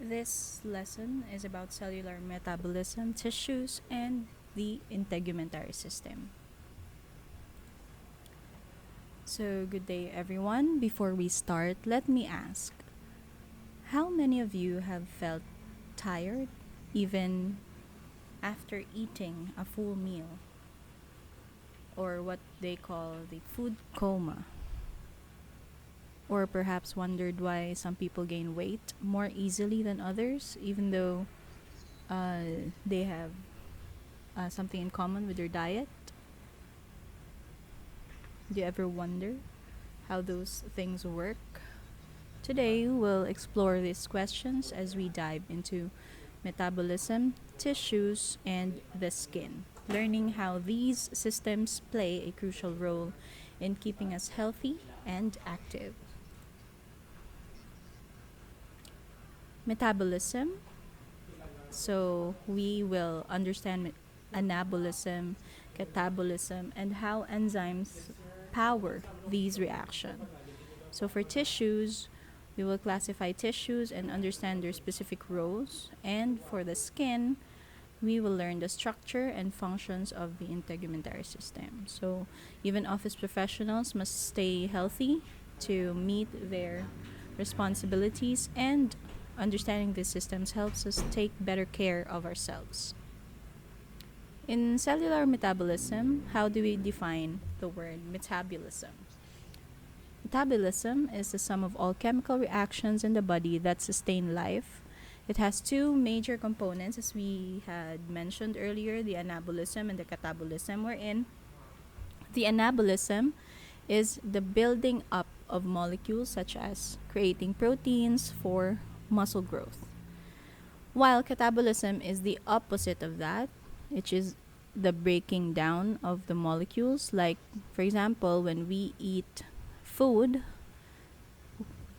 This lesson is about cellular metabolism, tissues, and the integumentary system. So, good day, everyone. Before we start, let me ask, how many of you have felt tired even after eating a full meal, or what they call the food coma? Or perhaps wondered why some people gain weight more easily than others, even though they have something in common with their diet? Do you ever wonder how those things work? Today, we'll explore these questions as we dive into metabolism, tissues, and the skin, learning how these systems play a crucial role in keeping us healthy and active. Metabolism. So, we will understand anabolism, catabolism, and how enzymes power these reactions. So for tissues, we will classify tissues and understand their specific roles. And for the skin, we will learn the structure and functions of the integumentary system. So even office professionals must stay healthy to meet their responsibilities, and understanding these systems helps us take better care of ourselves. In cellular metabolism, how do we define the word metabolism? Metabolism is the sum of all chemical reactions in the body that sustain life. It has two major components, as we had mentioned earlier, the anabolism and the catabolism. Wherein the anabolism is the building up of molecules, such as creating proteins for muscle growth, while catabolism is the opposite of that, which is the breaking down of the molecules. Like, for example, when we eat food,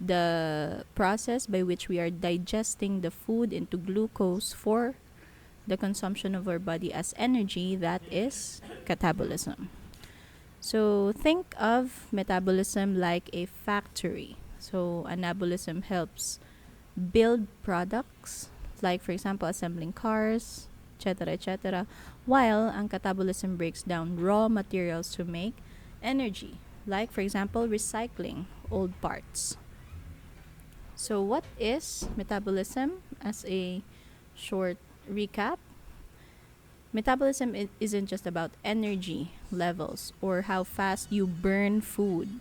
the process by which we are digesting the food into glucose for the consumption of our body as energy, that is catabolism. So think of metabolism like a factory. So anabolism helps build products, like for example assembling cars, etc., etc., while ang catabolism breaks down raw materials to make energy, like for example recycling old parts. So what is metabolism? As a short recap, metabolism isn't just about energy levels or how fast you burn food.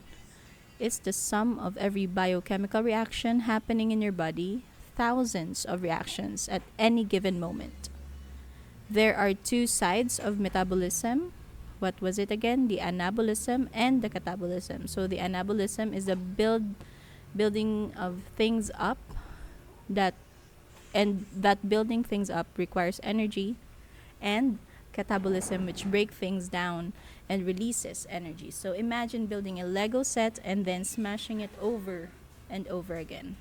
It's the sum of every biochemical reaction happening in your body, thousands of reactions at any given moment. There are two sides of metabolism. What was it again? The anabolism and the catabolism. So the anabolism is the building of things up, that and that building things up requires energy, and catabolism, which break things down and releases energy. So imagine building a Lego set and then smashing it over and over again.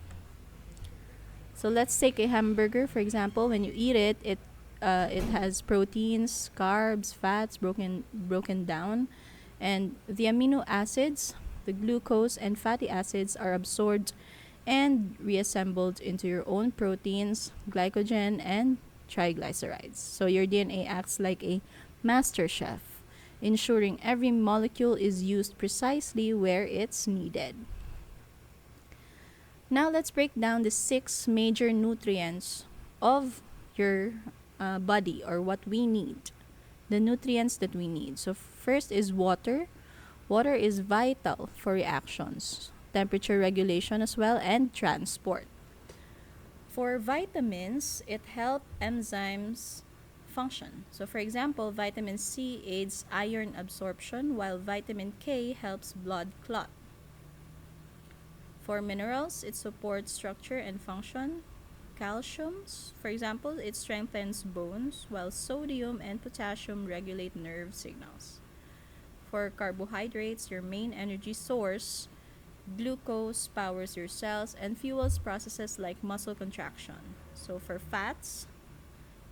So let's take a hamburger, for example. When you eat it, it has proteins, carbs, fats broken down, and the amino acids, the glucose and fatty acids, are absorbed and reassembled into your own proteins, glycogen, and triglycerides. So your DNA acts like a master chef, ensuring every molecule is used precisely where it's needed. Now let's break down the six major nutrients of your body, or what we need. The nutrients that we need. So first is water. Water is vital for reactions, temperature regulation as well, and transport. For vitamins, it helps enzymes function. So for example, vitamin C aids iron absorption, while vitamin K helps blood clot. For minerals, it supports structure and function. Calcium, for example, it strengthens bones, while sodium and potassium regulate nerve signals. For carbohydrates, your main energy source, glucose powers your cells and fuels processes like muscle contraction. So for fats,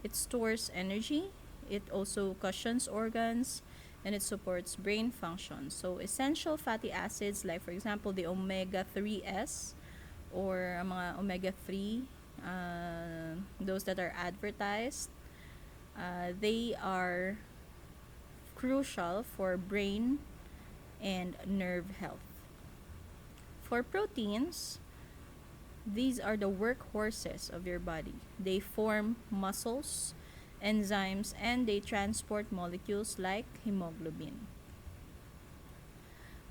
it stores energy, it also cushions organs, and it supports brain function. So essential fatty acids, like for example the omega 3s or mga omega 3 those that are advertised, they are crucial for brain and nerve health. For proteins, these are the workhorses of your body. They form muscles, enzymes, and they transport molecules like hemoglobin.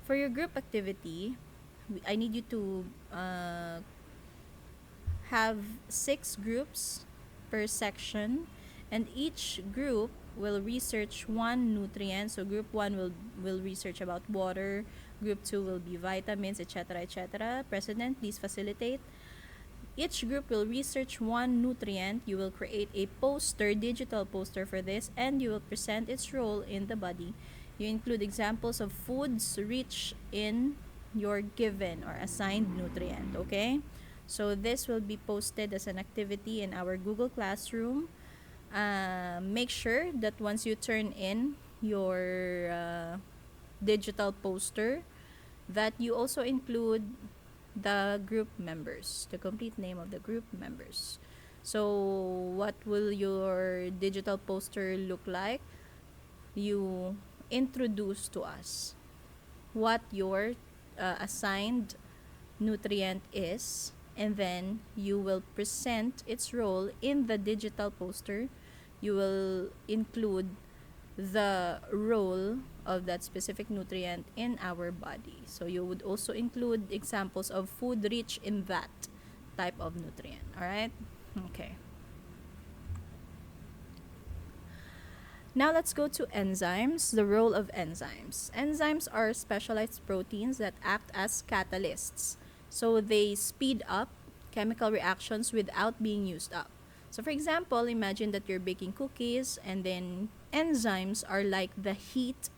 For your group activity, I need you to have 6 groups per section, and each group will research one nutrient. So group 1 will research about water, group 2 will be vitamins, etc., etc. President, please facilitate. Each group will research one nutrient. You will create a poster, digital poster for this, and you will present its role in the body. You include examples of foods rich in your given or assigned nutrient, okay? So this will be posted as an activity in our Google Classroom. Make sure that once you turn in your digital poster, that you also include the group members, the complete name of the group members. So what will your digital poster look like? You introduce to us what your assigned nutrient is, and then you will present its role in the digital poster. You will include the role of that specific nutrient in our body. So you would also include examples of food rich in that type of nutrient. All right? Okay. Now let's go to enzymes, the role of enzymes. Enzymes are specialized proteins that act as catalysts. So they speed up chemical reactions without being used up. So for example, imagine that you're baking cookies, and then enzymes are like the heat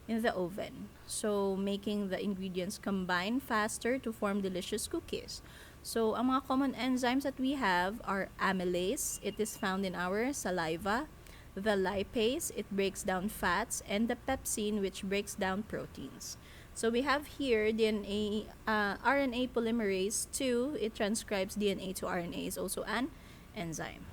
in the oven. So making the ingredients combine faster to form delicious cookies. So ang mga common enzymes that we have are amylase. It is found in our saliva. The lipase, it breaks down fats, and the pepsin, which breaks down proteins. So we have here DNA, RNA polymerase 2. It transcribes DNA to RNA, is also an enzyme.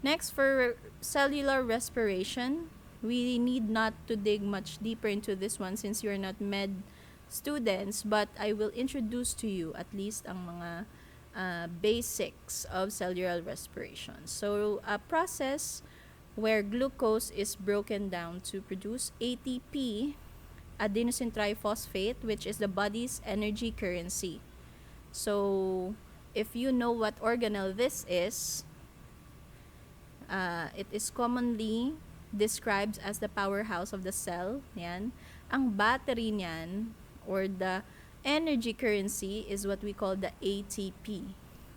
Next, for cellular respiration, we need not to dig much deeper into this one since you're not med students, but I will introduce to you at least ang mga basics of cellular respiration. So a process where glucose is broken down to produce ATP, adenosine triphosphate, which is the body's energy currency. So if you know what organelle this is, it is commonly described as the powerhouse of the cell. Yan. Ang battery niyan, or the energy currency, is what we call the ATP.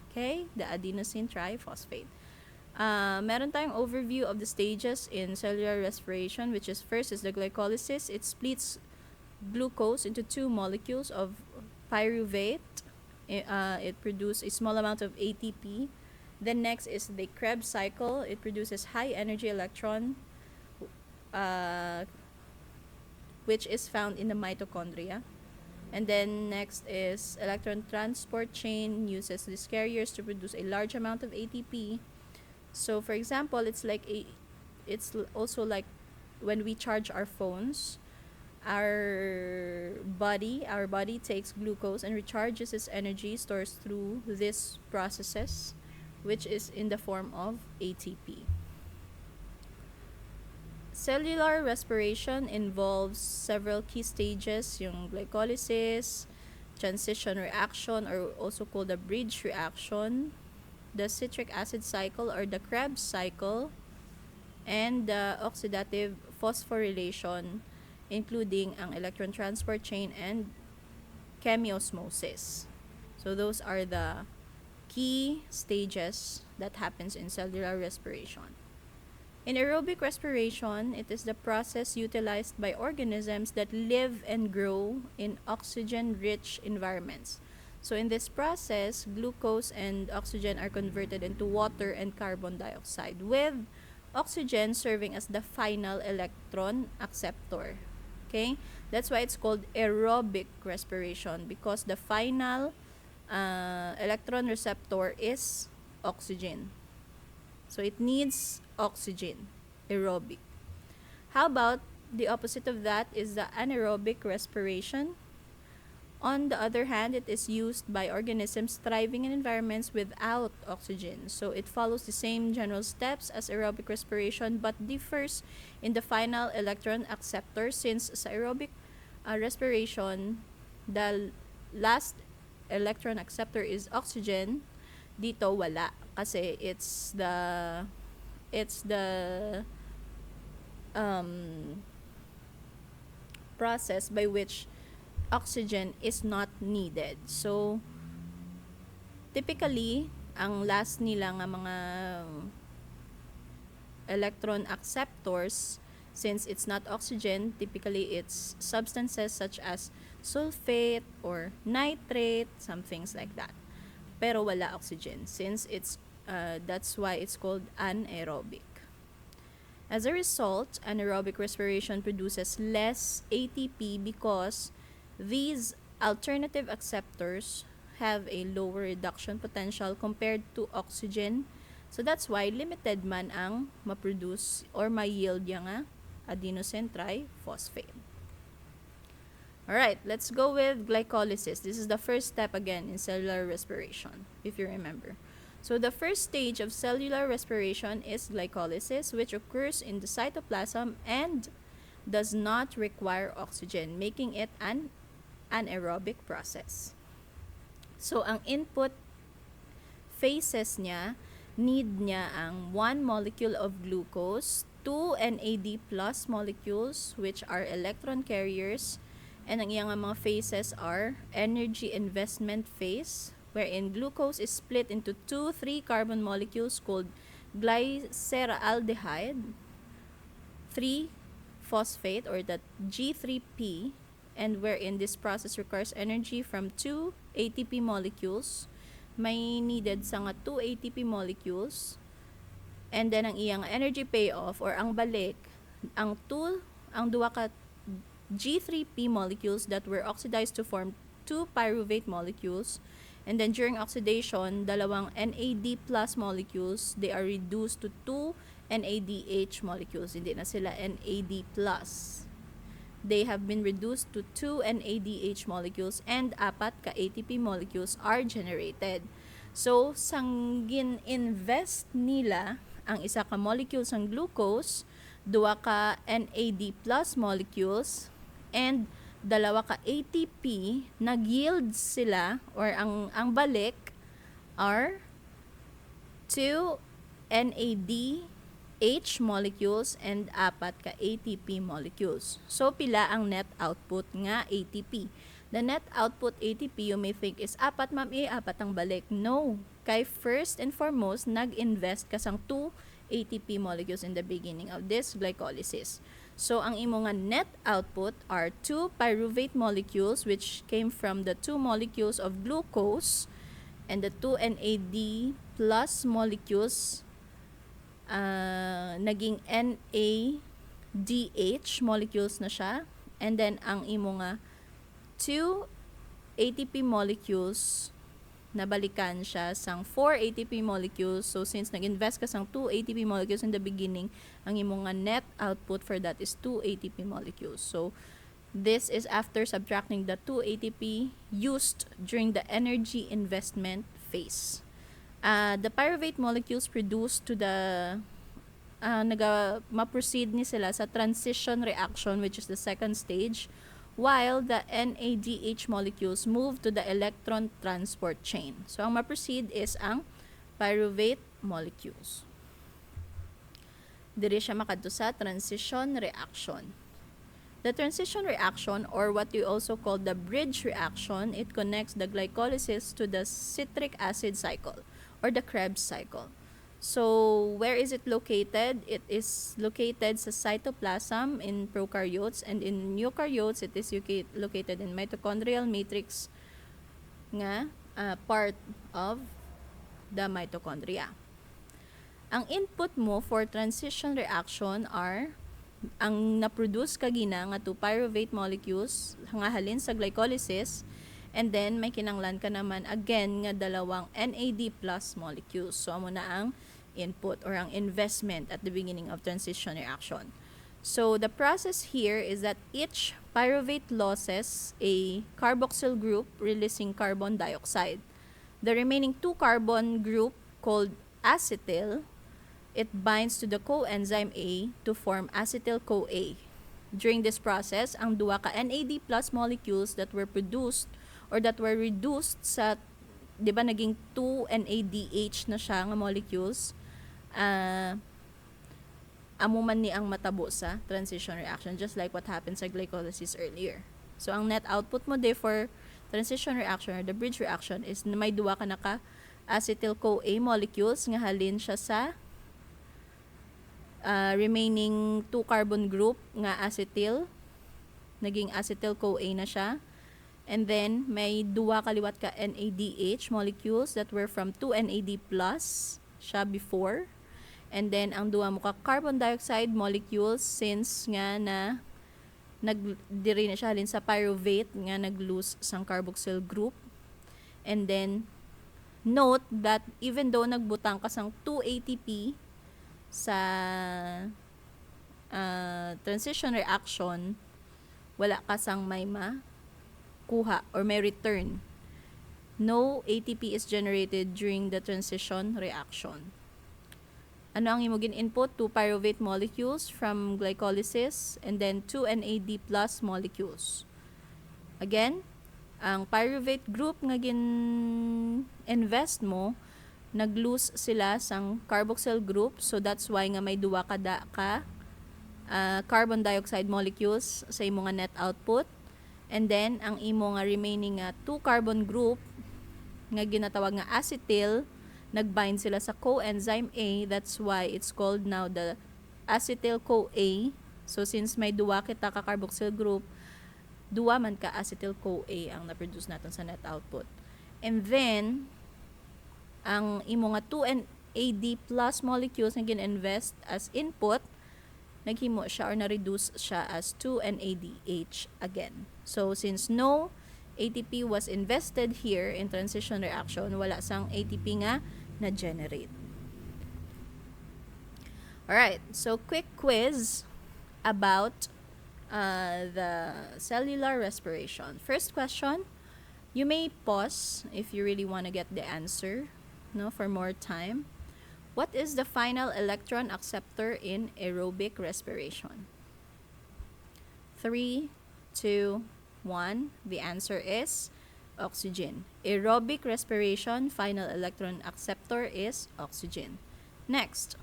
Okay? The adenosine triphosphate. Meron tayong overview of the stages in cellular respiration, which is first is the glycolysis. It splits glucose into 2 molecules of pyruvate. It produces a small amount of ATP. Then next is the Krebs cycle. It produces high energy electron, which is found in the mitochondria. And then next is electron transport chain, uses these carriers to produce a large amount of ATP. So for example, it's also like when we charge our phones, our body takes glucose and recharges its energy, stores through these processes, which is in the form of ATP. Cellular respiration involves several key stages, yung glycolysis, transition reaction, or also called the bridge reaction, the citric acid cycle or the Krebs cycle, and the oxidative phosphorylation, including ang electron transport chain and chemiosmosis. So those are the key stages that happens in cellular respiration. In aerobic respiration, it is the process utilized by organisms that live and grow in oxygen-rich environments. So in this process, glucose and oxygen are converted into water and carbon dioxide, with oxygen serving as the final electron acceptor. Okay? That's why it's called aerobic respiration, because the final electron receptor is oxygen. So it needs oxygen, aerobic. How about the opposite of that is the anaerobic respiration? On the other hand, it is used by organisms thriving in environments without oxygen. So it follows the same general steps as aerobic respiration but differs in the final electron acceptor since sa aerobic respiration, the last electron acceptor is oxygen. Dito wala kasi it's the um, process by which oxygen is not needed. So, typically, ang last nila nga mga electron acceptors, since it's not oxygen, typically it's substances such as sulfate or nitrate, some things like that. Pero wala oxygen since that's why it's called anaerobic. As a result, anaerobic respiration produces less ATP because these alternative acceptors have a lower reduction potential compared to oxygen. So that's why limited man ang ma-produce or ma-yield yung adenosine triphosphate. Alright, let's go with glycolysis. This is the first step again in cellular respiration, if you remember. So the first stage of cellular respiration is glycolysis, which occurs in the cytoplasm and does not require oxygen, making it an anaerobic process. So ang input phases niya, need niya ang 1 molecule of glucose, 2 NAD plus molecules which are electron carriers, and ang iyang mga phases are energy investment phase, wherein glucose is split into 2 3-carbon molecules called glyceraldehyde, 3-phosphate or the G3P, and wherein this process requires energy from 2 ATP molecules. May needed sa nga 2 ATP molecules, and then ang iyang energy payoff or ang balik, ang duwa ka G3P molecules that were oxidized to form 2 pyruvate molecules, and then during oxidation, dalawang NAD plus molecules, they are reduced to 2 NADH molecules. Hindi na sila NAD plus. They have been reduced to 2 NADH molecules and 4 ka ATP molecules are generated. So, sang gin-invest nila ang isa ka molecule sang glucose, 2 ka NAD plus molecules, and 2 ka ATP, nag-yield sila or ang balik are 2 NADH molecules and 4 ka ATP molecules. So, pila ang net output nga ATP? The net output ATP, you may think is 4, ma'am, 4 ang balik. No. Kay first and foremost, nag-invest ka sang 2 ATP molecules in the beginning of this glycolysis. So, ang imo nga net output are 2 pyruvate molecules which came from the 2 molecules of glucose, and the 2 NAD plus molecules naging NADH molecules na siya, and then ang imo nga 2 ATP molecules nabalikan siya sang 4 ATP molecules. So since nag-invest ka sang 2 ATP molecules in the beginning, ang imong nga net output for that is 2 ATP molecules. So this is after subtracting the 2 ATP used during the energy investment phase. The pyruvate molecules produced to the ma-proceed ni sila sa transition reaction, which is the second stage, while the NADH molecules move to the electron transport chain. So, ang ma-proceed is ang pyruvate molecules. Diri siya makadto sa transition reaction. The transition reaction, or what we also call the bridge reaction, it connects the glycolysis to the citric acid cycle, or the Krebs cycle. So, where is it located? It is located sa cytoplasm in prokaryotes, and in eukaryotes, it is located in mitochondrial matrix nga part of the mitochondria. Ang input mo for transition reaction are ang na-produce kagina nga 2 pyruvate molecules nga halin sa glycolysis, And then, may kinanglan ka naman again nga dalawang NAD plus molecules. So, amo na ang input or ang investment at the beginning of transition reaction. So, the process here is that each pyruvate loses a carboxyl group releasing carbon dioxide. The remaining 2 carbon group called acetyl, it binds to the coenzyme A to form acetyl-CoA. During this process, ang duwa ka NAD plus molecules that were produced or that were reduced sa, di ba naging 2 NADH na siya nga molecules, amuman ni ang matabo sa transition reaction, just like what happened sa glycolysis earlier. So, ang net output mo day for transition reaction or the bridge reaction is na may duwa ka naka acetyl-CoA molecules nga halin siya sa remaining 2 carbon group nga acetyl, naging acetyl-CoA na siya. And then, may duwa kaliwat ka NADH molecules that were from 2 NAD plus siya before. And then, ang duwa mo ka carbon dioxide molecules since nga na diri na siya halin sa pyruvate nga nag-lose sang carboxyl group. And then, note that even though nagbutang ka sang 2 ATP sa transition reaction, wala ka sang may makuha or may return. No ATP is generated during the transition reaction. Ano ang imong input? 2 pyruvate molecules from glycolysis and then 2 NAD plus molecules. Again, ang pyruvate group nga gin-invest mo, nag-lose sila sang carboxyl group, so that's why nga may duwa ka carbon dioxide molecules sa imong net output. And then, ang imong remaining 2 carbon group nga ginatawag nga acetyl, nag-bind sila sa coenzyme A. That's why it's called now the acetyl-CoA. So, since may duwa kita ka carboxyl group, duwa man ka acetyl-CoA ang na-produce natin sa net output. And then, ang imo nga 2 NAD plus molecules na gin-invest as input, naghimo siya or na-reduce siya as 2 NADH again. So, since no ATP was invested here in transition reaction, wala sang ATP nga na-generate. Alright, so quick quiz about the cellular respiration. First question, you may pause if you really want to get the answer, for more time. What is the final electron acceptor in aerobic respiration? 3, 2, 1. The answer is oxygen. Aerobic respiration, final electron acceptor is oxygen. Next,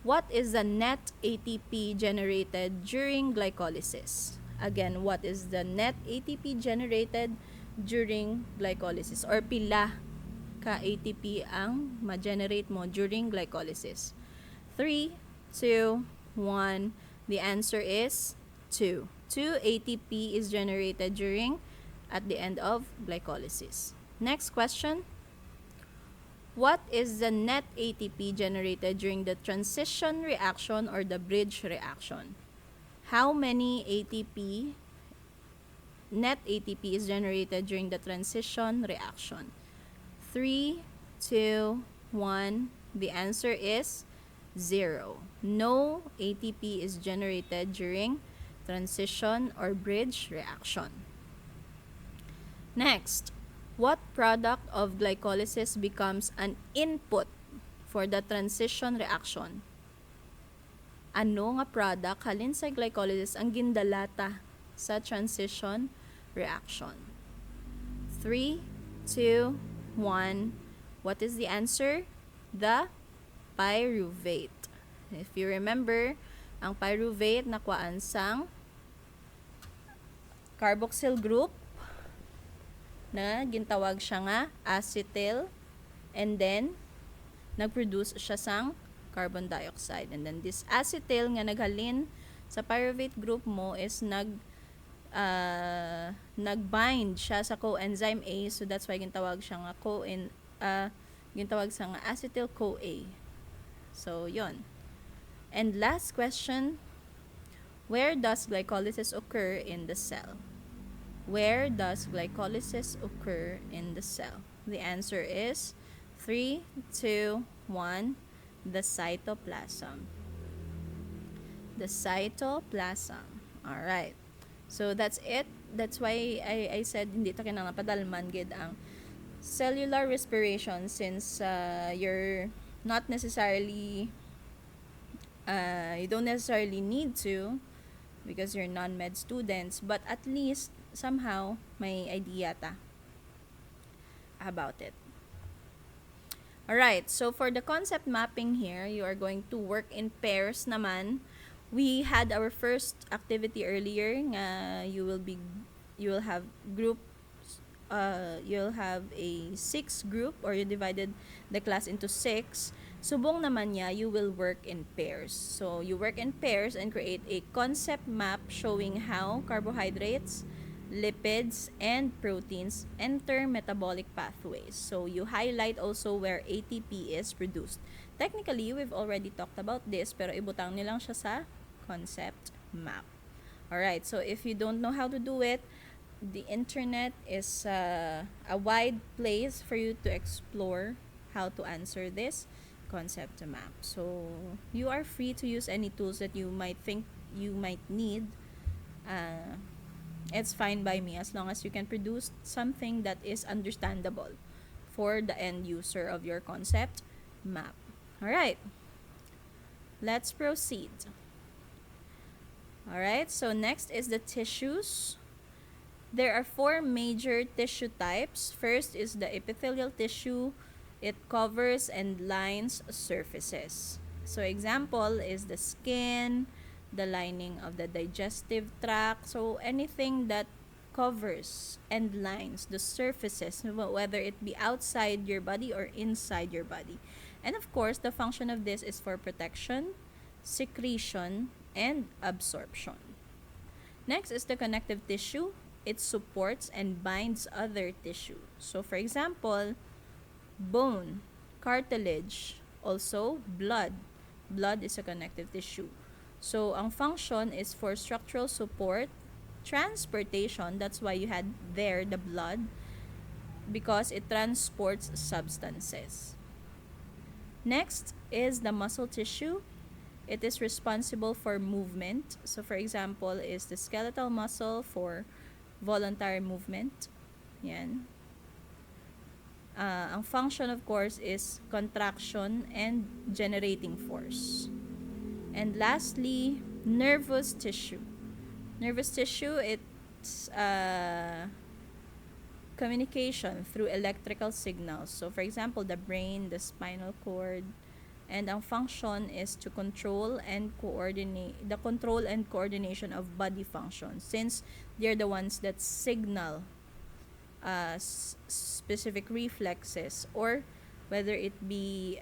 what is the net ATP generated during glycolysis? Again, what is the net ATP generated during glycolysis? Or pila ka ATP ang ma-generate mo during glycolysis? 3, 2, 1. The answer is 2. 2 ATP is generated at the end of glycolysis. Next question. What is the net ATP generated during the transition reaction or the bridge reaction? How many net ATP is generated during the transition reaction? 3, 2, 1. The answer is 0. No ATP is generated during transition or bridge reaction. Next, what product of glycolysis becomes an input for the transition reaction? Ano nga product halin sa glycolysis ang gindalata sa transition reaction? 3, 2, 1. What is the answer? The pyruvate. If you remember, ang pyruvate nakuhaan sang carboxyl group na gintawag siya nga acetyl, and then nagproduce siya sang carbon dioxide. And then this acetyl nga naghalin sa pyruvate group mo is nagbind siya sa coenzyme A, so that's why gintawag siya nga gintawag sa nga acetyl-CoA. So yon. And last question, where does glycolysis occur in the cell? Where does glycolysis occur in the cell? The answer is 3, 2, 1, the cytoplasm. The cytoplasm. All right. So that's it. That's why I said hindi ta kinang padalman gid ang cellular respiration, since you're not necessarily you don't necessarily need to because you're non-med students, but at least somehow may idea ta about it. Alright, so for the concept mapping here, you are going to work in pairs naman. We had our first activity earlier nga you will have group you'll have a 6 group, or you divided the class into 6. Subong naman niya, you will work in pairs. So you work in pairs and create a concept map showing how carbohydrates, lipids, and proteins enter metabolic pathways. So you highlight also where ATP is produced. Technically, we've already talked about this, pero ibutang nilang siya sa concept map. Alright, so if you don't know how to do it, the internet is a wide place for you to explore how to answer this concept map. So you are free to use any tools that you might think you might need. It's fine by me as long as you can produce something that is understandable for the end user of your concept map. Alright, let's proceed. Alright, so next is the tissues. There are 4 major tissue types. First is the epithelial tissue. It covers and lines surfaces. So example is the skin, the lining of the digestive tract. So anything that covers and lines the surfaces, whether it be outside your body or inside your body. And of course, the function of this is for protection, secretion, and absorption. Next is the connective tissue. It supports and binds other tissue. So for example, bone, cartilage, also blood. Blood is a connective tissue. So ang function is for structural support, transportation, that's why you had there the blood, because it transports substances. Next is the muscle tissue. It is responsible for movement. So for example is the skeletal muscle for voluntary movement. Yan. Ang function of course is contraction and generating force. And lastly, nervous tissue. Nervous tissue, it's communication through electrical signals. So for example, the brain, the spinal cord, and ang function is to control and coordination of body functions, since they're the ones that signal specific reflexes, or whether it be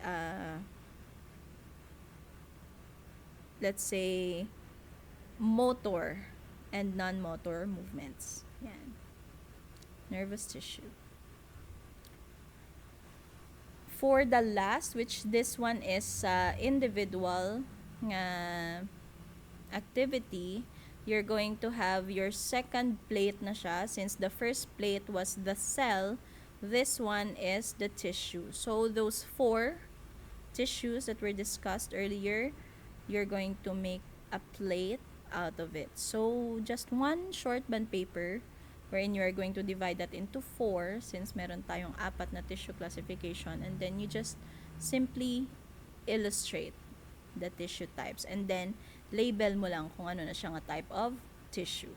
let's say motor and non-motor movements. Yan. Nervous tissue. For the last, which this one is individual activity, you're going to have your second plate na siya. Since the first plate was the cell, this one is the tissue. So those 4 tissues that were discussed earlier, you're going to make a plate out of it. So just one short bond paper wherein you are going to divide that into 4, since meron tayong 4 na tissue classification, and then you just simply illustrate the tissue types and then label mo lang kung ano na siya nga type of tissue.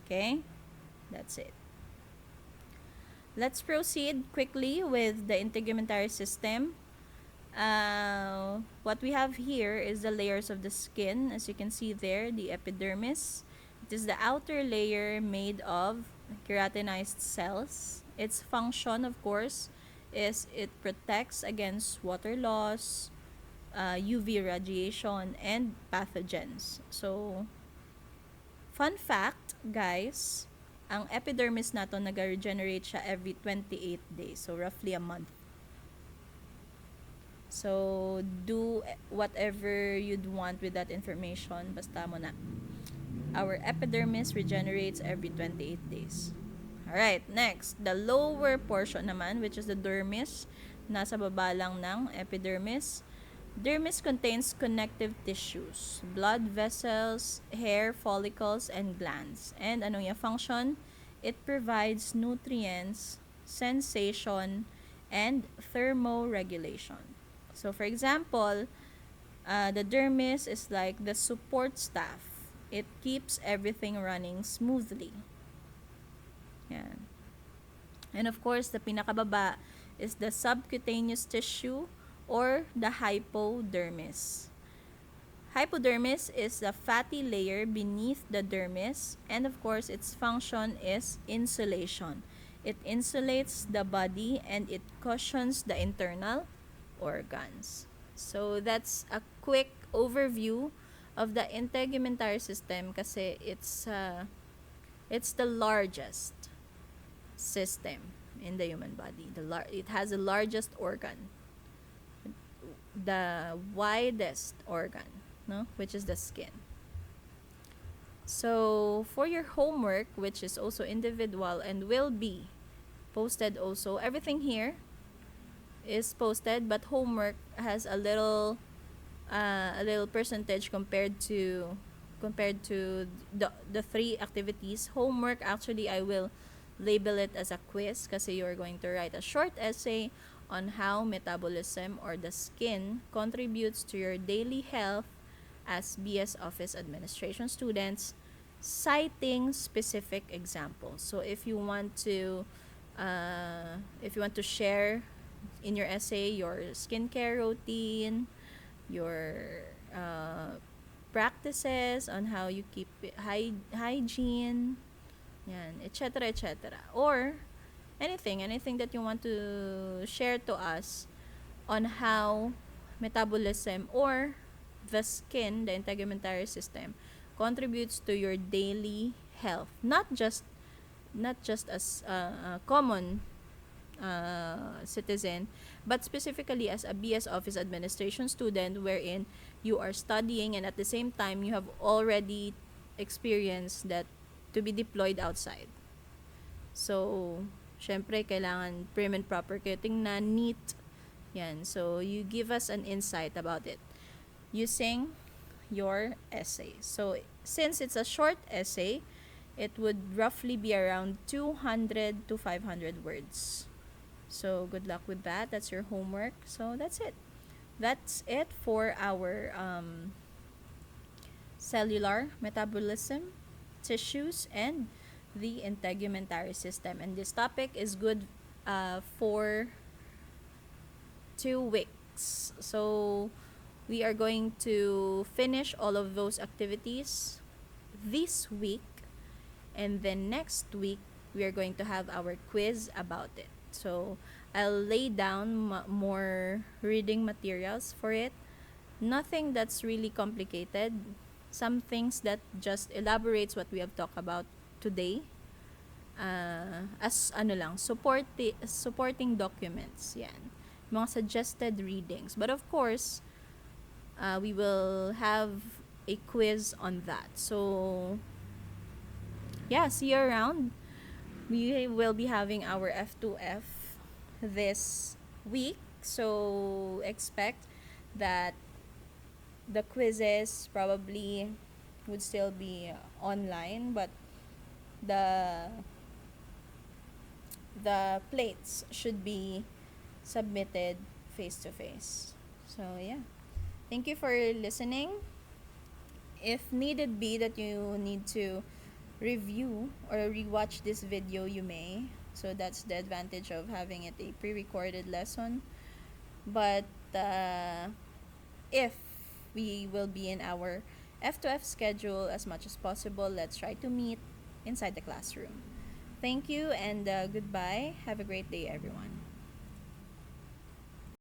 Okay? That's it. Let's proceed quickly with the integumentary system. What we have here is the layers of the skin. As you can see there, the epidermis. It is the outer layer made of keratinized cells. Its function, of course, is it protects against water loss, UV radiation, and pathogens. So, fun fact, guys, ang epidermis nato nag-regenerate siya every 28 days. So, roughly a month. So, do whatever you'd want with that information. Basta mo na. Our epidermis regenerates every 28 days. Alright, next. The lower portion naman, which is the dermis, nasa baba lang ng epidermis. Dermis contains connective tissues, blood vessels, hair follicles, and glands. And anong yung function? It provides nutrients, sensation, and thermoregulation. So, for example, the dermis is like the support staff. It keeps everything running smoothly. Yan. And of course, the pinakababa is the subcutaneous tissue or the hypodermis. Hypodermis is the fatty layer beneath the dermis, and of course, its function is insulation. It insulates the body and it cushions the internal organs. So that's a quick overview of the integumentary system kasi it's the largest system in the human body. It has the largest organ, the widest organ, no, which is the skin. So for your homework, which is also individual and will be posted also, everything here is posted, but homework has a little percentage compared to the three activities. Homework, actually, I will label it as a quiz kasi you are going to write a short essay on how metabolism or the skin contributes to your daily health as BS Office Administration students, citing specific examples. So if you want to share in your essay your skincare routine, your practices on how you keep hygiene, yan, etc., etc. Or anything that you want to share to us on how metabolism or the skin, the integumentary system, contributes to your daily health. Not just as a common citizen, but specifically as a BS Office Administration student, wherein you are studying and at the same time you have already experienced that to be deployed outside. So, syempre, kailangan prim and proper kayo tingnan, neat. Yan. So, you give us an insight about it using your essay. So, since it's a short essay, it would roughly be around 200 to 500 words. So, good luck with that. That's your homework. So, that's it. That's it for our cellular metabolism, tissues, and the integumentary system. And this topic is good for 2 weeks. So, we are going to finish all of those activities this week. And then next week, we are going to have our quiz about it. So, I'll lay down more reading materials for it. Nothing that's really complicated. Some things that just elaborates what we have talked about today. As supporting documents. Yan. Mga suggested readings. But of course, we will have a quiz on that. So, yeah, see you around. We will be having our F2F this week. So, expect that the quizzes probably would still be online, but the plates should be submitted face to face. So, yeah. Thank you for listening. If needed be that you need to review or rewatch this video, you may. So that's the advantage of having it a pre-recorded lesson. But if we will be in our F2F schedule as much as possible, let's try to meet inside the classroom. Thank you and goodbye. Have a great day, everyone.